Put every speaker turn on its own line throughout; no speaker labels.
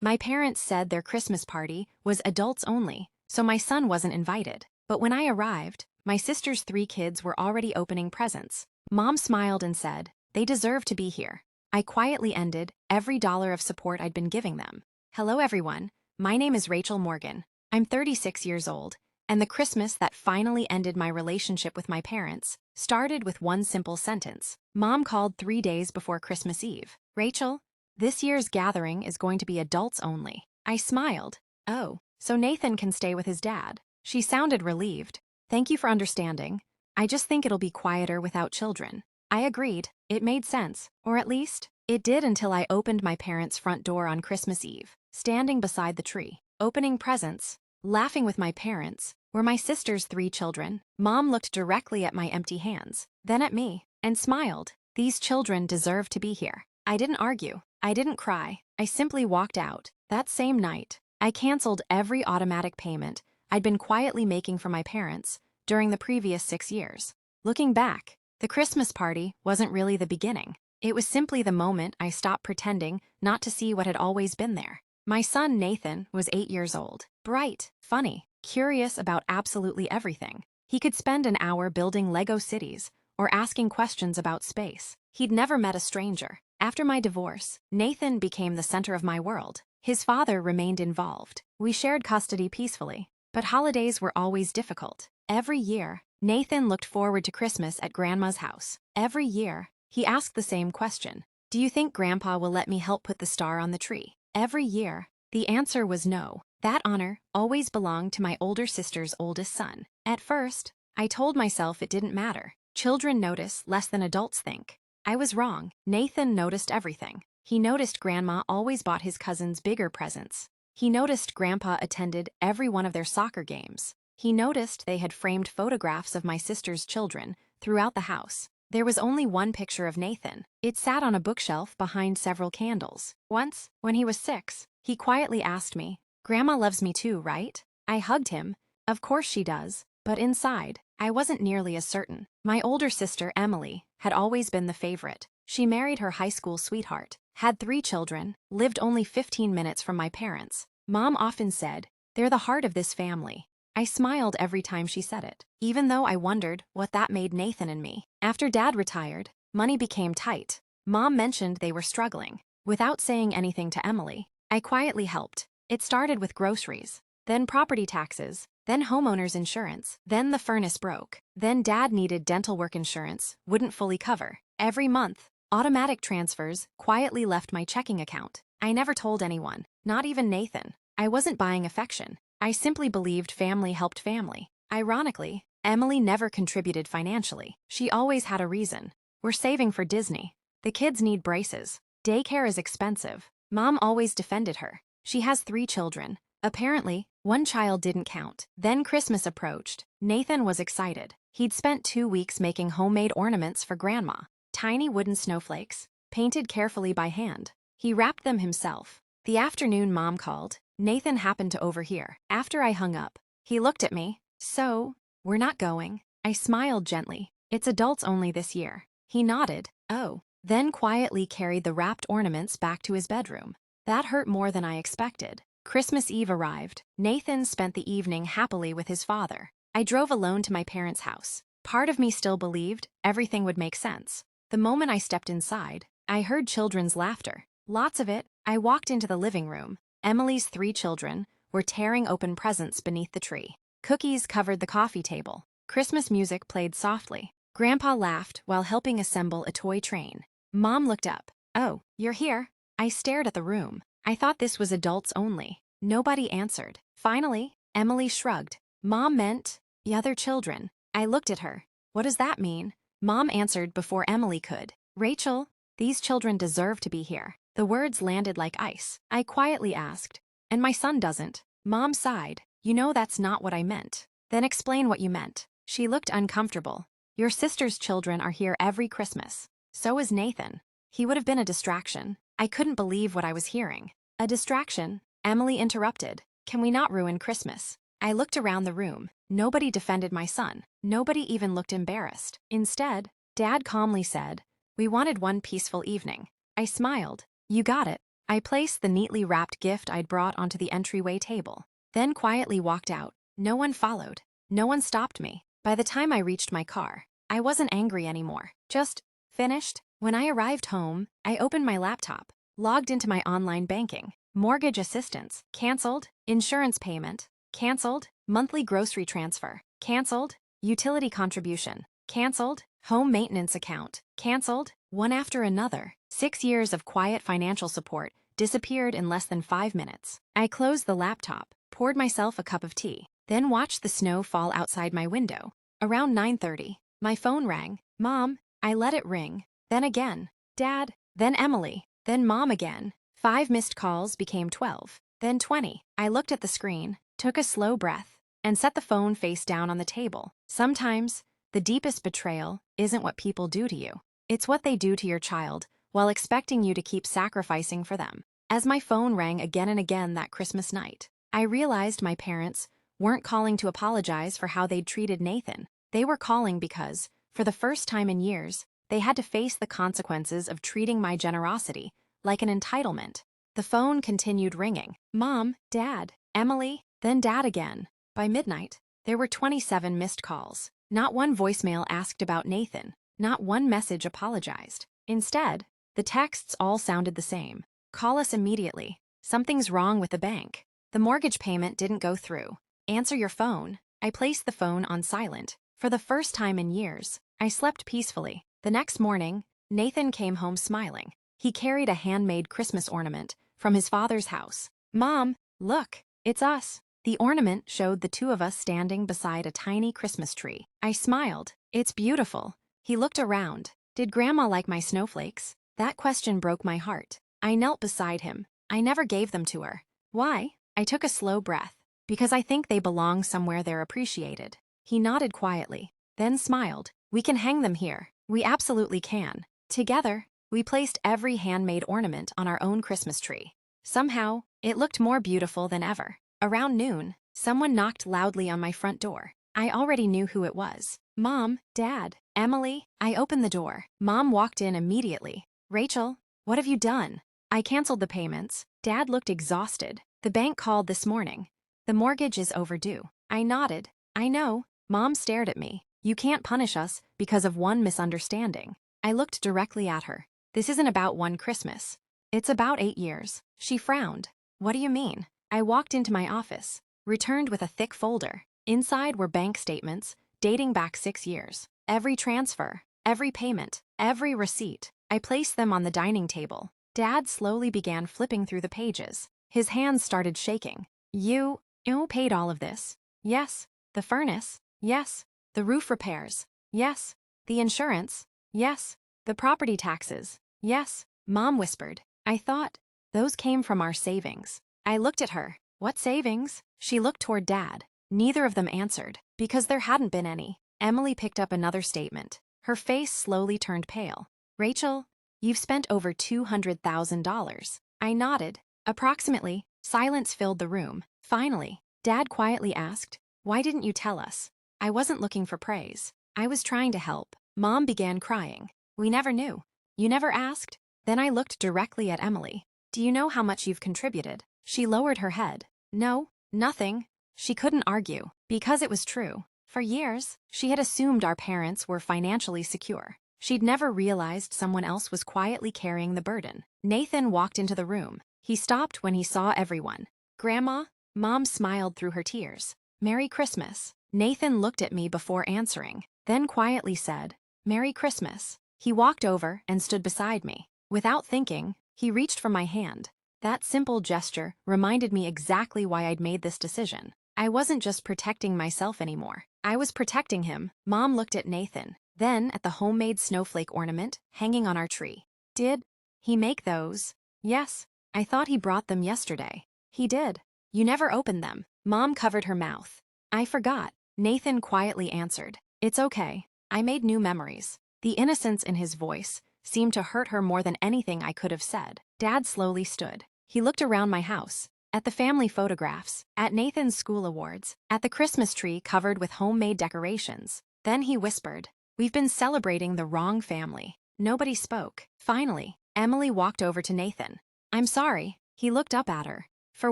My parents said their Christmas party was adults only, so my son wasn't invited. But when I arrived, my sister's 3 kids were already opening presents. Mom smiled and said, "They deserve to be here." I quietly ended every dollar of support I'd been giving them. Hello everyone, my name is Rachel Morgan. I'm 36 years old, and the Christmas that finally ended my relationship with my parents started with one simple sentence. Mom called 3 days before Christmas Eve. "Rachel, this year's gathering is going to be adults only." I smiled. "Oh, so Nathan can stay with his dad." She sounded relieved. "Thank you for understanding. I just think it'll be quieter without children." I agreed. It made sense, or at least, it did until I opened my parents' front door on Christmas Eve, standing beside the tree, opening presents, laughing with my parents, were my sister's 3 children. Mom looked directly at my empty hands, then at me, and smiled. These children deserve to be here. I didn't argue. I didn't cry. I simply walked out. That same night, I canceled every automatic payment I'd been quietly making for my parents during the previous 6 years. Looking back, the Christmas party wasn't really the beginning. It was simply the moment I stopped pretending not to see what had always been there. My son Nathan was 8 years old, bright, funny, curious about absolutely everything. He could spend an hour building Lego cities or asking questions about space. He'd never met a stranger. After my divorce, Nathan became the center of my world. His father remained involved. We shared custody peacefully, but holidays were always difficult. Every year, Nathan looked forward to Christmas at Grandma's house. Every year, he asked the same question. "Do you think Grandpa will let me help put the star on the tree?" Every year, the answer was no. That honor always belonged to my older sister's oldest son. At first, I told myself it didn't matter. Children notice less than adults think. I was wrong. Nathan noticed everything. He noticed Grandma always bought his cousins bigger presents. He noticed Grandpa attended every one of their soccer games. He noticed they had framed photographs of my sister's children throughout the house. There was only one picture of Nathan. It sat on a bookshelf behind several candles. Once, when he was 6, he quietly asked me, "Grandma loves me too, right?" I hugged him. Of course she does. But inside, I wasn't nearly as certain. My older sister, Emily, had always been the favorite. She married her high school sweetheart, had 3 children, lived only 15 minutes from my parents. Mom often said, "They're the heart of this family." I smiled every time she said it, even though I wondered what that made Nathan and me. After Dad retired, money became tight. Mom mentioned they were struggling. Without saying anything to Emily, I quietly helped. It started with groceries, then property taxes, then homeowner's insurance, then the furnace broke, then Dad needed dental work insurance, wouldn't fully cover. Every month, automatic transfers quietly left my checking account. I never told anyone, not even Nathan. I wasn't buying affection. I simply believed family helped family. Ironically, Emily never contributed financially. She always had a reason. "We're saving for Disney. The kids need braces. Daycare is expensive." Mom always defended her. She has 3 children. Apparently, one child didn't count. Then Christmas approached. Nathan was excited. He'd spent 2 weeks making homemade ornaments for Grandma. Tiny wooden snowflakes, painted carefully by hand. He wrapped them himself. The afternoon Mom called, Nathan happened to overhear. After I hung up, he looked at me. "So, we're not going?" I smiled gently. "It's adults only this year." He nodded. "Oh," then quietly carried the wrapped ornaments back to his bedroom. That hurt more than I expected. Christmas Eve arrived. Nathan spent the evening happily with his father. I drove alone to my parents' house. Part of me still believed everything would make sense. The moment I stepped inside, I heard children's laughter. Lots of it. I walked into the living room. Emily's 3 children were tearing open presents beneath the tree. Cookies covered the coffee table. Christmas music played softly. Grandpa laughed while helping assemble a toy train. Mom looked up. "Oh, you're here?" I stared at the room. I thought this was adults only. Nobody answered. Finally, Emily shrugged. "Mom meant the other children." I looked at her. "What does that mean?" Mom answered before Emily could. "Rachel, these children deserve to be here." The words landed like ice. I quietly asked, "And my son doesn't?" Mom sighed. "You know that's not what I meant." "Then explain what you meant." She looked uncomfortable. "Your sister's children are here every Christmas. So is Nathan. He would have been a distraction." I couldn't believe what I was hearing. "A distraction?" Emily interrupted. "Can we not ruin Christmas?" I looked around the room. Nobody defended my son. Nobody even looked embarrassed. Instead, Dad calmly said, "We wanted one peaceful evening." I smiled. "You got it." I placed the neatly wrapped gift I'd brought onto the entryway table, then quietly walked out. No one followed. No one stopped me. By the time I reached my car, I wasn't angry anymore. Just finished. When I arrived home, I opened my laptop, logged into my online banking, mortgage assistance, canceled, insurance payment, canceled, monthly grocery transfer, canceled, utility contribution, canceled, home maintenance account, canceled, one after another. 6 years of quiet financial support disappeared in less than 5 minutes. I closed the laptop, poured myself a cup of tea, then watched the snow fall outside my window. Around 9:30, my phone rang. Mom. I let it ring. Then again. Dad. Then Emily. Then Mom again. 5 missed calls became 12. Then 20. I looked at the screen, took a slow breath, and set the phone face down on the table. Sometimes, the deepest betrayal isn't what people do to you. It's what they do to your child while expecting you to keep sacrificing for them. As my phone rang again and again that Christmas night, I realized my parents weren't calling to apologize for how they'd treated Nathan. They were calling because, for the first time in years, they had to face the consequences of treating my generosity like an entitlement. The phone continued ringing. Mom, Dad, Emily, then Dad again. By midnight, there were 27 missed calls. Not one voicemail asked about Nathan. Not one message apologized. Instead, the texts all sounded the same. Call us immediately. Something's wrong with the bank. The mortgage payment didn't go through. Answer your phone. I placed the phone on silent. For the first time in years, I slept peacefully. The next morning, Nathan came home smiling. He carried a handmade Christmas ornament from his father's house. Mom, look, it's us. The ornament showed the two of us standing beside a tiny Christmas tree. I smiled. It's beautiful. He looked around. Did Grandma like my snowflakes? That question broke my heart. I knelt beside him. I never gave them to her. Why? I took a slow breath. Because I think they belong somewhere they're appreciated. He nodded quietly, then smiled. We can hang them here. We absolutely can. Together, we placed every handmade ornament on our own Christmas tree. Somehow, it looked more beautiful than ever. Around noon, someone knocked loudly on my front door. I already knew who it was. Mom, Dad, Emily. I opened the door. Mom walked in immediately. Rachel, what have you done? I canceled the payments. Dad looked exhausted. The bank called this morning. The mortgage is overdue. I nodded. I know. Mom stared at me. You can't punish us because of one misunderstanding. I looked directly at her. This isn't about one Christmas. It's about 8 years. She frowned. What do you mean? I walked into my office, returned with a thick folder. Inside were bank statements dating back 6 years. Every transfer, every payment, every receipt. I placed them on the dining table. Dad slowly began flipping through the pages. His hands started shaking. You paid all of this? Yes. The furnace? Yes. The roof repairs? Yes. The insurance? Yes. The property taxes? Yes. Mom whispered. I thought those came from our savings. I looked at her. What savings? She looked toward Dad. Neither of them answered, because there hadn't been any. Emily picked up another statement. Her face slowly turned pale. Rachel, you've spent over $200,000. I nodded. Approximately. Silence filled the room. Finally, Dad quietly asked, why didn't you tell us? I wasn't looking for praise. I was trying to help. Mom began crying. We never knew. You never asked? Then I looked directly at Emily. Do you know how much you've contributed? She lowered her head. No, nothing. She couldn't argue, because it was true. For years, she had assumed our parents were financially secure. She'd never realized someone else was quietly carrying the burden. Nathan walked into the room. He stopped when he saw everyone. Grandma? Mom smiled through her tears. Merry Christmas. Nathan looked at me before answering, then quietly said, Merry Christmas. He walked over and stood beside me. Without thinking, he reached for my hand. That simple gesture reminded me exactly why I'd made this decision. I wasn't just protecting myself anymore. I was protecting him. Mom looked at Nathan, then at the homemade snowflake ornament hanging on our tree. Did he make those? Yes. I thought he brought them yesterday. He did. You never opened them. Mom covered her mouth. I forgot. Nathan quietly answered. It's okay. I made new memories. The innocence in his voice seemed to hurt her more than anything I could have said. Dad slowly stood. He looked around my house, at the family photographs, at Nathan's school awards, at the Christmas tree covered with homemade decorations. Then he whispered, We've been celebrating the wrong family. Nobody spoke. Finally, Emily walked over to Nathan. I'm sorry. He looked up at her. For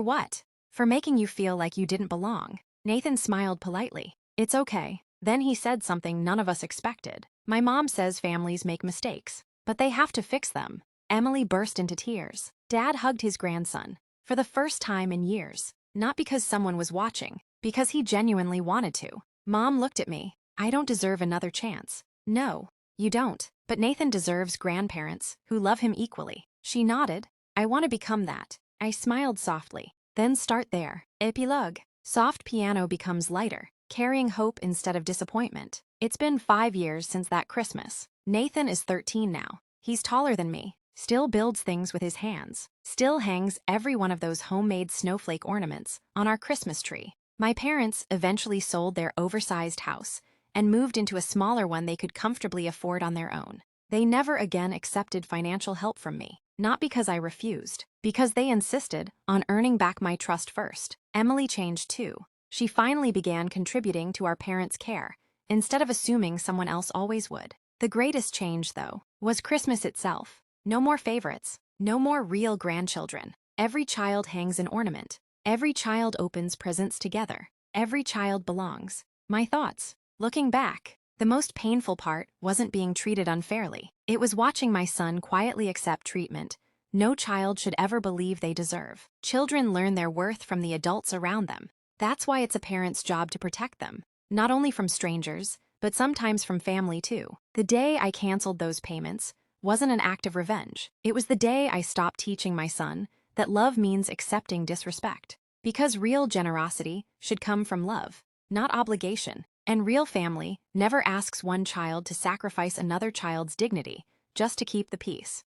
what? For making you feel like you didn't belong. Nathan smiled politely. It's okay. Then he said something none of us expected. My mom says families make mistakes, but they have to fix them. Emily burst into tears. Dad hugged his grandson. For the first time in years. Not because someone was watching, because he genuinely wanted to. Mom looked at me. I don't deserve another chance. No, you don't. But Nathan deserves grandparents who love him equally. She nodded. I want to become that. I smiled softly. Then start there. Epilogue. Soft piano becomes lighter, carrying hope instead of disappointment. It's been 5 years since that Christmas. Nathan is 13 now. He's taller than me, still builds things with his hands, still hangs every one of those homemade snowflake ornaments on our Christmas tree. My parents eventually sold their oversized house and moved into a smaller one they could comfortably afford on their own. They never again accepted financial help from me, not because I refused, because they insisted on earning back my trust first. Emily changed too. She finally began contributing to our parents' care, instead of assuming someone else always would. The greatest change, though, was Christmas itself. No more favorites, no more real grandchildren. Every child hangs an ornament. Every child opens presents together. Every child belongs. My thoughts. Looking back, the most painful part wasn't being treated unfairly. It was watching my son quietly accept treatment no child should ever believe they deserve. Children learn their worth from the adults around them. That's why it's a parent's job to protect them, not only from strangers, but sometimes from family too. The day I canceled those payments wasn't an act of revenge. It was the day I stopped teaching my son that love means accepting disrespect. Because real generosity should come from love, not obligation. And real family never asks one child to sacrifice another child's dignity just to keep the peace.